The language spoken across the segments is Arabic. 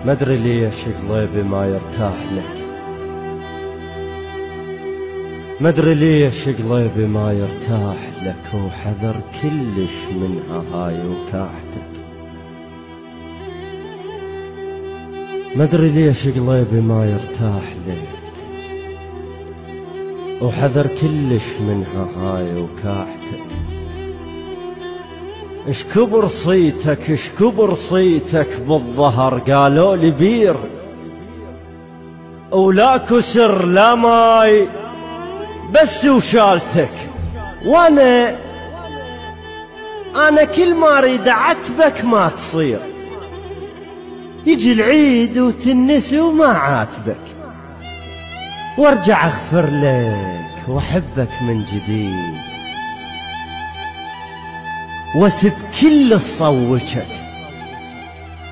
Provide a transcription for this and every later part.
مدري ليش قلبي ما يرتاح لك، مدري ليش قلبي ما يرتاح لك، وحذر كلش منها هاي وكاحتك. مدري ليش قلبي ما يرتاح لك، وحذر كلش منها هاي وكاحتك. اش كبر صيتك، اش كبر صيتك بالظهر، قالوا لي بير ولا كسر لا ماي بس وشالتك. وانا كل ما اريد اعاتبك ما تصير، يجي العيد وتنسي وما عاتبك، وارجع اغفر لك واحبك من جديد، واسب كل صوتك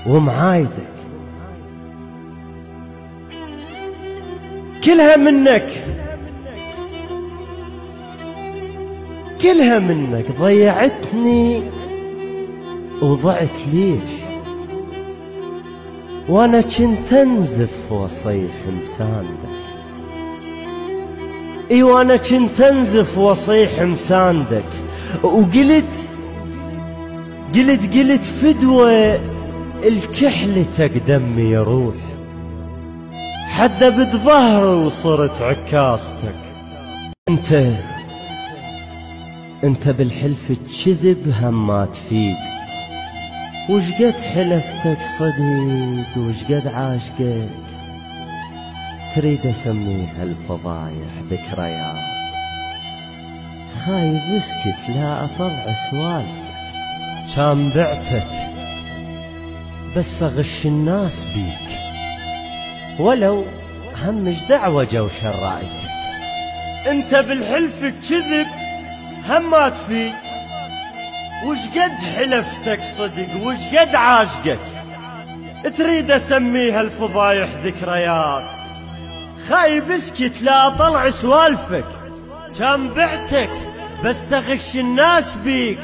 ومعايدك. كلها منك، كلها منك ضيعتني وضعت ليش، وانا كنت انزف واصيح مساندك. اي وانا كنت انزف واصيح مساندك، وقلت فدوة الكحلتك دمي يروح، حدبت ظهري وصرت عكاستك. انت بالحلف تكذب هم ما تفيد، وشقد حلفتك صديق وشقد عاشقك، تريد اسميها الفضايح ذكريات. خايف اسكت لا اطلع سوالفك، كان بعتك بس اغش الناس بيك، ولو همش دعوة جو شرايتك. انت بالحلف تكذب هم ما تفيد، وشقد حلفتك صدق وشقد عاشقك، تريد اسميها الفضايح ذكريات. خايب اسكت لا اطلع سوالفك، كان بعتك بس اغش الناس بيك،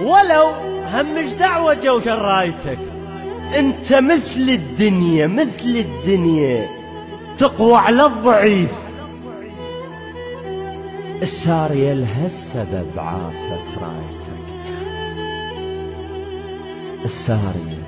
ولو همش دعوة جو شرايتك. انت مثل الدنيا، مثل الدنيا تقوى على الضعيف، السارية لها السبب عافت رايتك. السارية